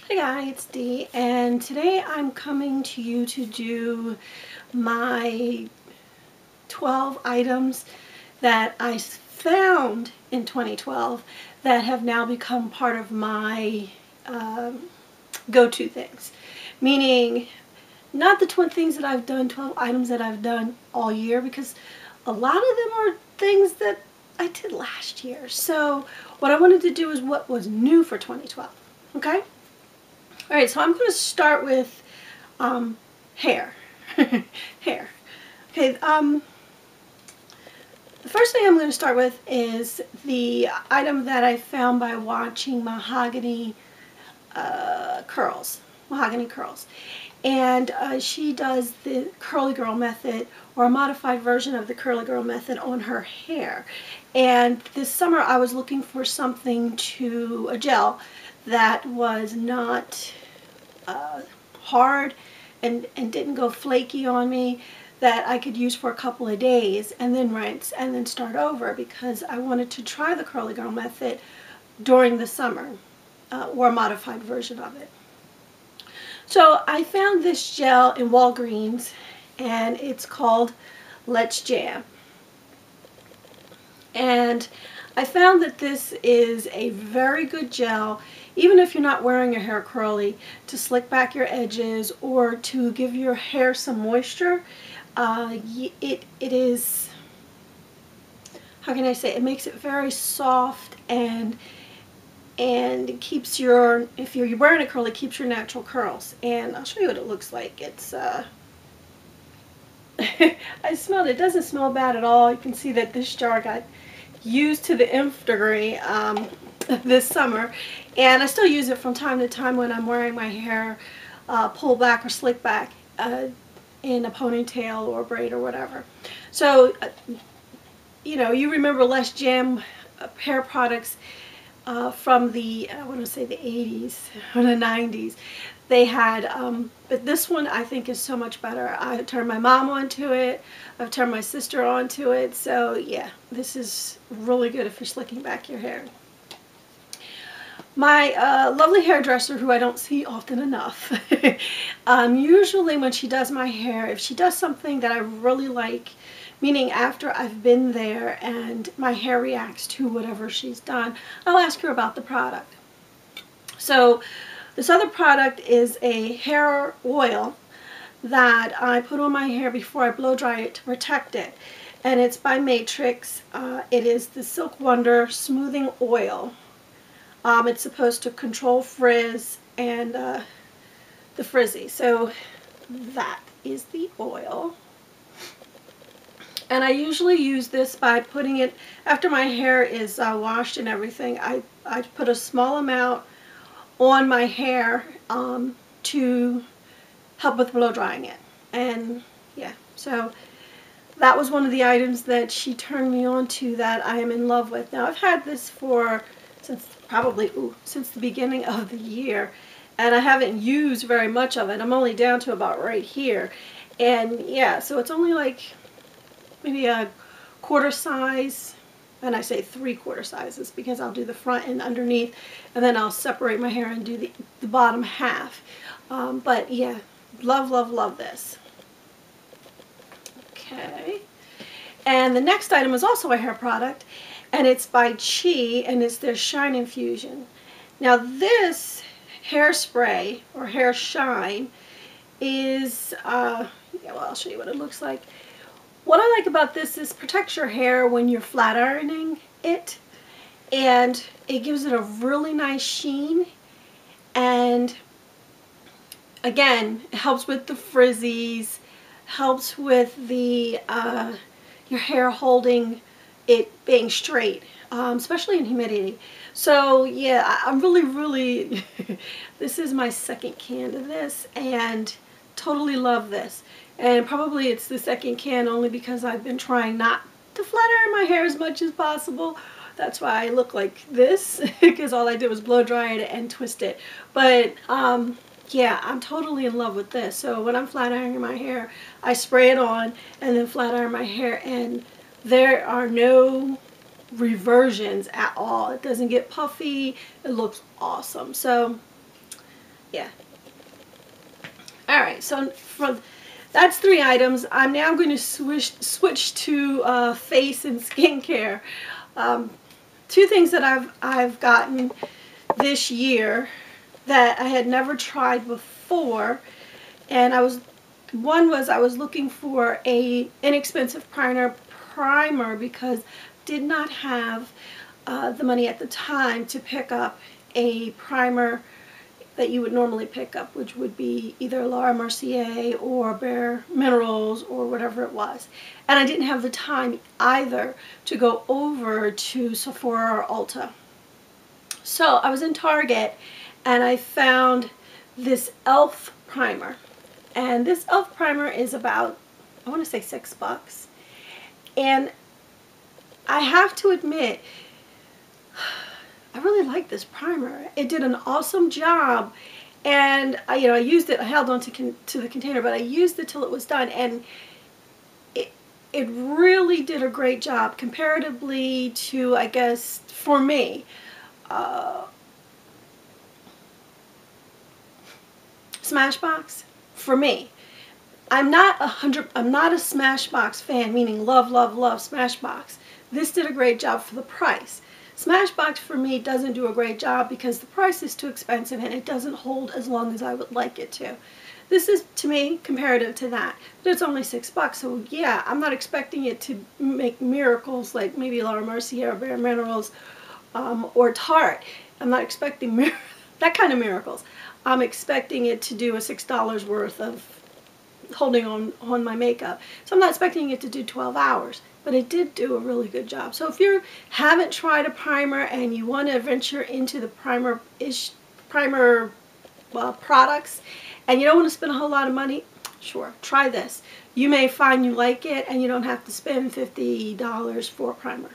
Hi guys, it's Dee, and today I'm coming to you to do my 12 items that I found in 2012 that have now become part of my go-to things. Meaning, not the 12 things that I've done, 12 items that I've done all year, because a lot of them are things that I did last year. So what I wanted to do is what was new for 2012, okay? Alright, so I'm going to start with hair. Hair. Okay, the first thing I'm going to start with is the item that I found by watching Mahogany Curls. Mahogany Curls. And she does the Curly Girl method, or a modified version of the Curly Girl method on her hair. And this summer I was looking for something a gel that was not hard and didn't go flaky on me, that I could use for a couple of days and then rinse and then start over, because I wanted to try the Curly Girl method during the summer, or a modified version of it. So I found this gel in Walgreens, and it's called Let's Jam. And I found that this is a very good gel, even if you're not wearing your hair curly, to slick back your edges or to give your hair some moisture. It is, how can I say, it makes it very soft, and it keeps your, if you're wearing a curl, it keeps your natural curls. And I'll show you what it looks like. It's I smelled it. It doesn't smell bad at all. You can see that this jar got used to the nth degree this summer, and I still use it from time to time when I'm wearing my hair pulled back or slick back in a ponytail or braid or whatever. So you know, you remember Let's Jam hair products from the, I want to say the 80s or the 90s. They had, but this one I think is so much better. I turned my mom onto it. I've turned my sister onto it. So yeah, this is really good if you're slicking back your hair. My lovely hairdresser, who I don't see often enough, usually when she does my hair, if she does something that I really like, meaning after I've been there and my hair reacts to whatever she's done, I'll ask her about the product. So this other product is a hair oil that I put on my hair before I blow dry it to protect it. And it's by Matrix. It is the Silk Wonder Smoothing Oil. It's supposed to control frizz and the frizzy. So that is the oil. And I usually use this by putting it, after my hair is washed and everything, I put a small amount on my hair to help with blow drying it. And yeah, so that was one of the items that she turned me on to that I am in love with. Now I've had this for since the beginning of the year, and I haven't used very much of it. I'm only down to about right here. And yeah, so it's only like maybe a quarter size, and I say 3/4 sizes because I'll do the front and underneath, and then I'll separate my hair and do the bottom half. But yeah, love, love, love this. Okay, and the next item is also a hair product, and it's by Chi, and it's their Shine Infusion. Now this hairspray, or hair shine, is, yeah, well, I'll show you what it looks like. What I like about this is protects your hair when you're flat ironing it, and it gives it a really nice sheen, and again, it helps with the frizzies, helps with the your hair holding it being straight, especially in humidity. So yeah, I'm really this is my second can of this, and totally love this. And probably it's the second can only because I've been trying not to flat iron my hair as much as possible. That's why I look like this, because all I did was blow dry it and twist it. But yeah, I'm totally in love with this. So when I'm flat ironing my hair, I spray it on and then flat iron my hair, and there are no reversions at all. It doesn't get puffy. It looks awesome. So yeah. Alright, so that's 3 items. I'm now going to switch to face and skincare. 2 things that I've gotten this year that I had never tried before, and one was I was looking for a inexpensive primer because did not have the money at the time to pick up a primer that you would normally pick up, which would be either Laura Mercier or bareMinerals or whatever it was. And I didn't have the time either to go over to Sephora or Ulta. So I was in Target and I found this e.l.f. primer. And this e.l.f. primer is about, I want to say $6. And I have to admit, I really like this primer. It did an awesome job, and I used it. I held on to the container, but I used it till it was done, and it really did a great job comparatively to, I guess, for me, Smashbox. For me, I'm not a Smashbox fan, meaning love Smashbox. This did a great job for the price. Smashbox for me doesn't do a great job because the price is too expensive and it doesn't hold as long as I would like it to. This is, to me, comparative to that. But it's only $6, so yeah, I'm not expecting it to make miracles like maybe Laura Mercier or bareMinerals or Tarte. I'm not expecting that kind of miracles. I'm expecting it to do a $6 worth of holding on my makeup. So I'm not expecting it to do 12 hours. But it did do a really good job. So if you haven't tried a primer and you want to venture into the primer products and you don't want to spend a whole lot of money, sure, try this. You may find you like it and you don't have to spend $50 for a primer.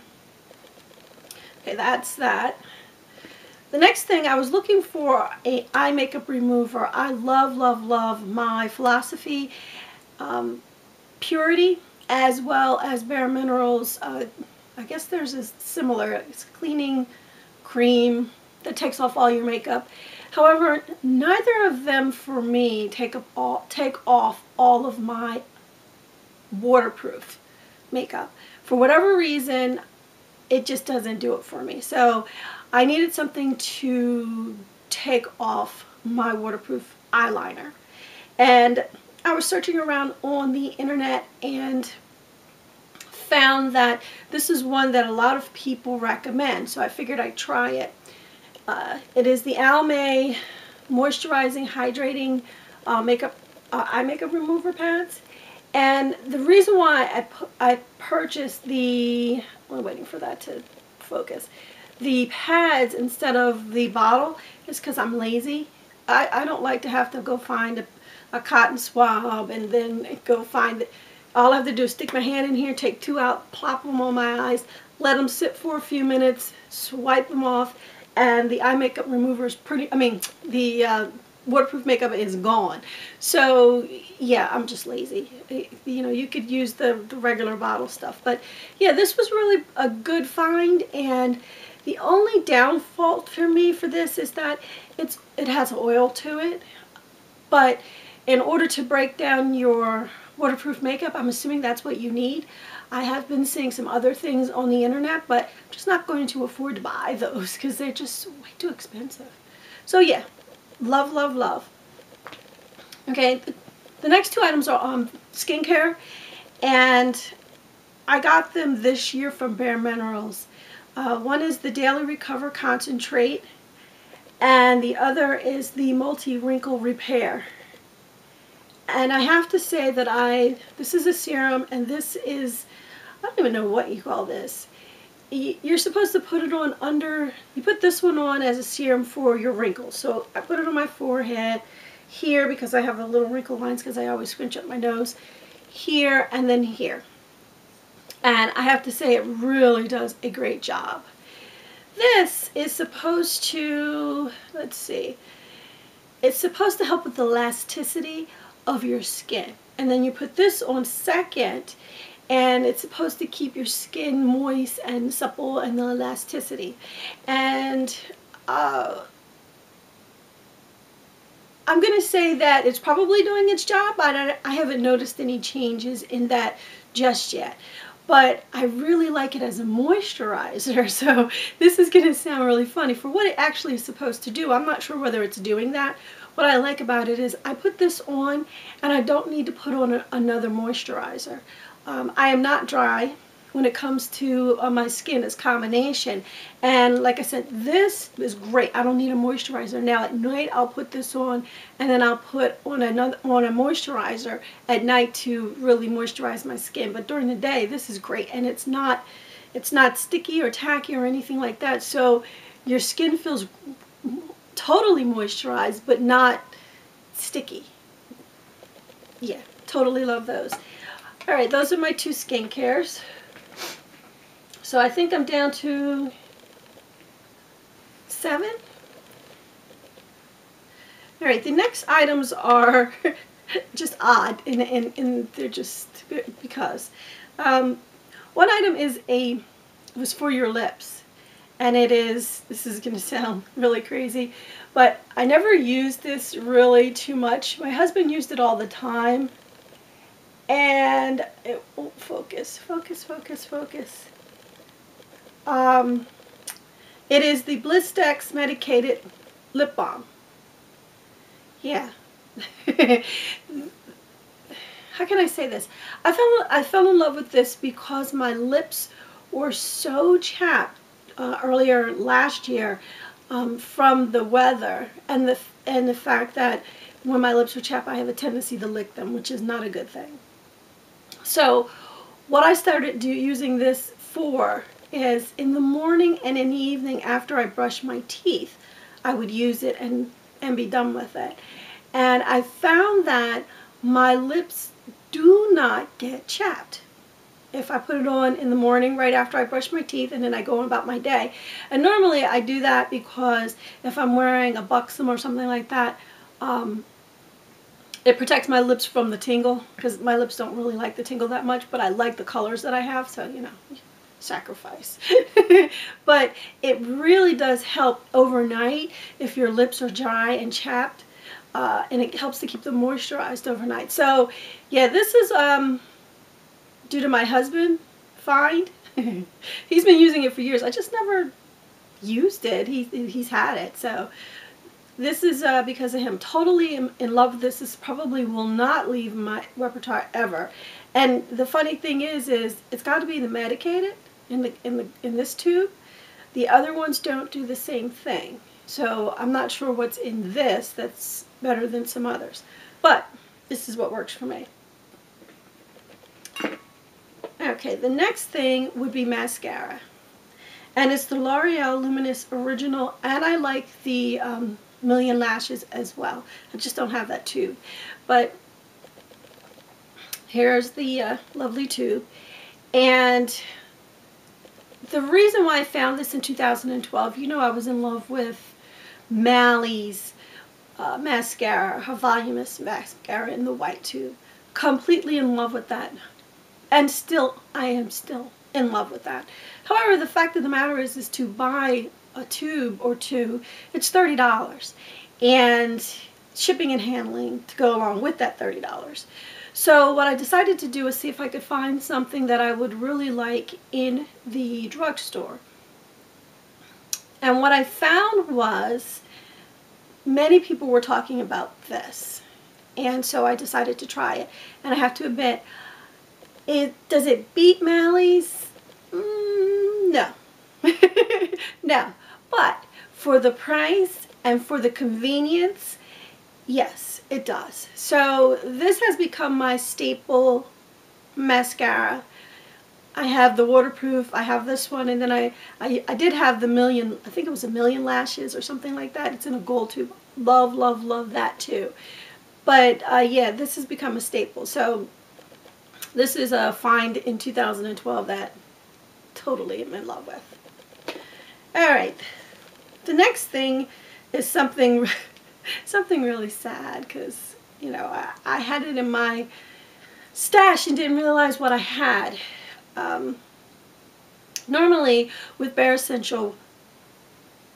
Okay, that's that. The next thing, I was looking for a eye makeup remover. I love my Philosophy Purity, as well as bareMinerals. I guess there's a similar, it's a cleaning cream that takes off all your makeup. However, neither of them for me take off all of my waterproof makeup. For whatever reason, it just doesn't do it for me. So I needed something to take off my waterproof eyeliner. And I was searching around on the internet and found that this is one that a lot of people recommend, so I figured I'd try it. It is the Almay Moisturizing Hydrating Eye Makeup Remover Pads. And the reason why I purchased the, I'm waiting for that to focus, the pads instead of the bottle is because I'm lazy. I don't like to have to go find a cotton swab and then go find it. All I have to do is stick my hand in here, take 2 out, plop them on my eyes, let them sit for a few minutes, swipe them off, and the eye makeup remover is the waterproof makeup is gone. So yeah, I'm just lazy. You could use the regular bottle stuff. But yeah, this was really a good find, and the only downfall for me for this is that it has oil to it. But in order to break down your waterproof makeup, I'm assuming that's what you need. I have been seeing some other things on the internet, but I'm just not going to afford to buy those because they're just way too expensive. So yeah, love. Okay, the next 2 items are skincare, and I got them this year from bareMinerals. One is the Daily Recover Concentrate, and the other is the Multi-Wrinkle Repair. And I have to say that this is a serum, and this is, I don't even know what you call this. You're supposed to put it on you put this one on as a serum for your wrinkles. So I put it on my forehead here because I have the little wrinkle lines because I always scrunch up my nose. Here and then here. And I have to say it really does a great job. This is supposed to, let's see, it's supposed to help with the elasticity of your skin. And then you put this on second, and it's supposed to keep your skin moist and supple and the elasticity. And I'm going to say that it's probably doing its job, but I haven't noticed any changes in that just yet. But I really like it as a moisturizer, so this is going to sound really funny. For what it actually is supposed to do, I'm not sure whether it's doing that. What I like about it is I put this on and I don't need to put on another moisturizer. I am not dry when it comes to my skin. It's combination, and like I said, this is great. I don't need a moisturizer. Now at night I'll put this on, and then I'll put on a moisturizer at night to really moisturize my skin. But during the day, this is great, and it's not sticky or tacky or anything like that. So your skin feels totally moisturized, but not sticky. Yeah, totally love those. All right, those are my 2 skincares. So I think I'm down to 7. All right, the next items are just odd, and they're just because. One item was for your lips, and this is going to sound really crazy, but I never used this really too much. My husband used it all the time, and it won't focus. It is the Blistex Medicated Lip Balm. Yeah. How can I say this? I fell in love with this because my lips were so chapped earlier last year from the weather and the fact that when my lips are chapped, I have a tendency to lick them, which is not a good thing. So what I started using this for is in the morning and in the evening after I brush my teeth, I would use it and be done with it. And I found that my lips do not get chapped if I put it on in the morning right after I brush my teeth, and then I go on about my day. And normally I do that because if I'm wearing a buxom or something like that, it protects my lips from the tingle, because my lips don't really like the tingle that much, but I like the colors that I have, so you know, sacrifice. But it really does help overnight if your lips are dry and chapped, and it helps to keep them moisturized overnight. So yeah, this is due to my husband find. He's been using it for years. I just never used it. He's had it, so this is because of him. Totally in love with this. This probably will not leave my repertoire ever. And the funny thing is it's got to be the Medicated in this tube. The other ones don't do the same thing. So I'm not sure what's in this that's better than some others. But this is what works for me. Okay, the next thing would be mascara. And it's the L'Oreal Luminous Original, and I like the Million Lashes as well. I just don't have that tube. But here's the lovely tube. And the reason why I found this in 2012, you know, I was in love with Mally's mascara, her Voluminous mascara in the white tube. Completely in love with that. And I am still in love with that. However, the fact of the matter is to buy a tube or two, it's $30. And shipping and handling to go along with that $30. So what I decided to do is see if I could find something that I would really like in the drugstore. And what I found was many people were talking about this. And so I decided to try it. And I have to admit, does it beat Mally's? No. No. But for the price and for the convenience, yes, it does. So this has become my staple mascara. I have the waterproof, I have this one, and then I did have the Million, I think it was a Million Lashes or something like that. It's in a gold tube. Love, love, love that too. But yeah, this has become a staple. So this is a find in 2012 that totally am in love with. Alright, the next thing is something really sad, because, you know, I had it in my stash and didn't realize what I had. Normally with Bare Essential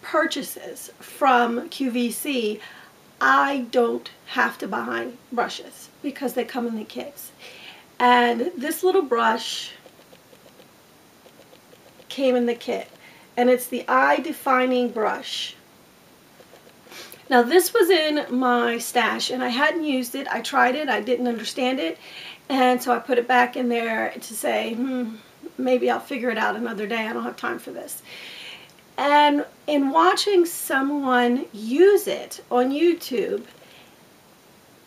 purchases from QVC, I don't have to buy brushes because they come in the kits. And this little brush came in the kit, and it's the eye defining brush. Now this was in my stash and I hadn't used it. I tried it, I didn't understand it, and so I put it back in there to say, maybe I'll figure it out another day. I don't have time for this. And in watching someone use it on YouTube,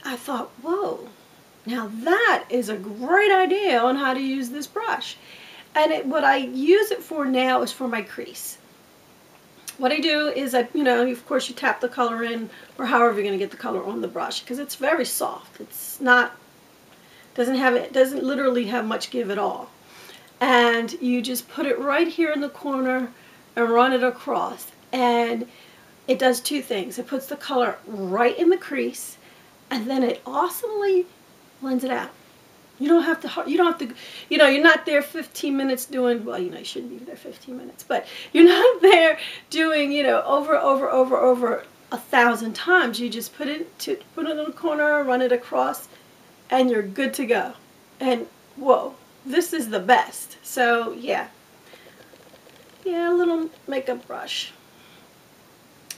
I thought, whoa, now that is a great idea on how to use this brush. And what I use it for now is for my crease. What I do is of course you tap the color in, or however you're going to get the color on the brush, because it's very soft. It's not, doesn't literally have much give at all. And you just put it right here in the corner and run it across. And it does two things. It puts the color right in the crease, and then it awesomely blends it out. You don't have to, you're not there 15 minutes doing, well, you shouldn't be there 15 minutes, but you're not there doing, over 1,000 times. You just put it in the corner, run it across, and you're good to go. And whoa, this is the best. So yeah, a little makeup brush.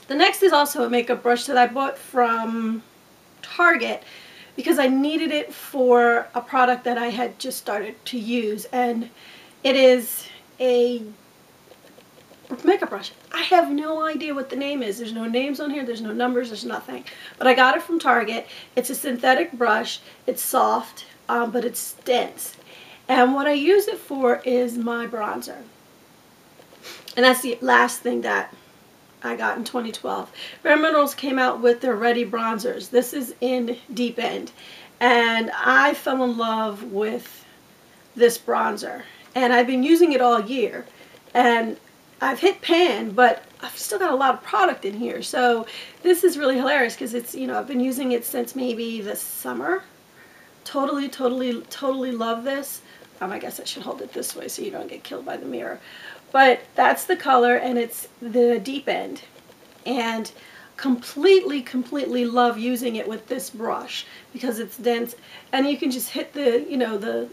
The next is also a makeup brush that I bought from Target, because I needed it for a product that I had just started to use, and it is a makeup brush. I have no idea what the name is. There's no names on here, there's no numbers, there's nothing. But I got it from Target. It's a synthetic brush. It's soft, but it's dense. And what I use it for is my bronzer. And that's the last thing that I got in 2012. bareMinerals came out with their Ready bronzers. This is in Deep End, and I fell in love with this bronzer, and I've been using it all year, and I've hit pan, but I've still got a lot of product in here. So this is really hilarious because it's, I've been using it since maybe the summer. Totally love this. I guess I should hold it this way so you don't get killed by the mirror. But that's the color, and it's the Deep End. And completely love using it with this brush because it's dense, and you can just hit the,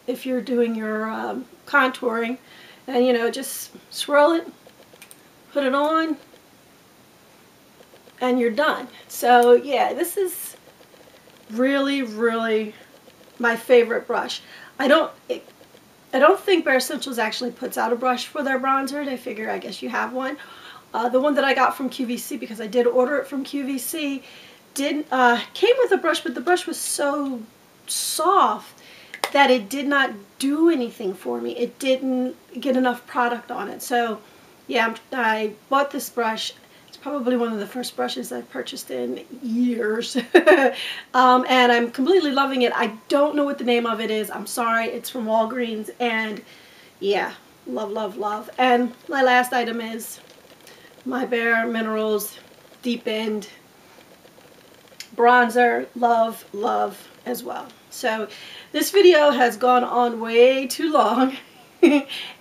if you're doing your contouring, and just swirl it, put it on, and you're done. So yeah, this is really my favorite brush. I don't think Bare Essentials actually puts out a brush for their bronzer. They figure, I guess, you have one. The one that I got from QVC, because I did order it from QVC, came with a brush, but the brush was so soft that it did not do anything for me. It didn't get enough product on it. So yeah, I bought this brush. It's probably one of the first brushes I've purchased in years. And I'm completely loving it. I don't know what the name of it is. I'm sorry. It's from Walgreens. And yeah, love. And my last item is my bareMinerals Deep End bronzer. Love as well. So this video has gone on way too long.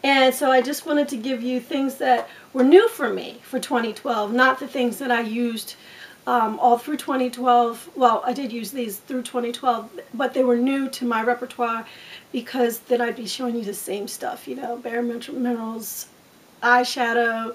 And so I just wanted to give you things that were new for me for 2012, not the things that I used all through 2012. Well, I did use these through 2012, but they were new to my repertoire, because then I'd be showing you the same stuff, bareMinerals, eyeshadow,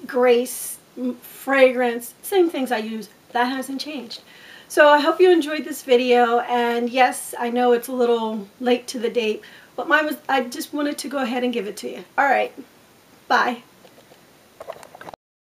Grace, fragrance, same things I use. That hasn't changed. So I hope you enjoyed this video, and yes, I know it's a little late to the date, but I just wanted to go ahead and give it to you. Alright, bye.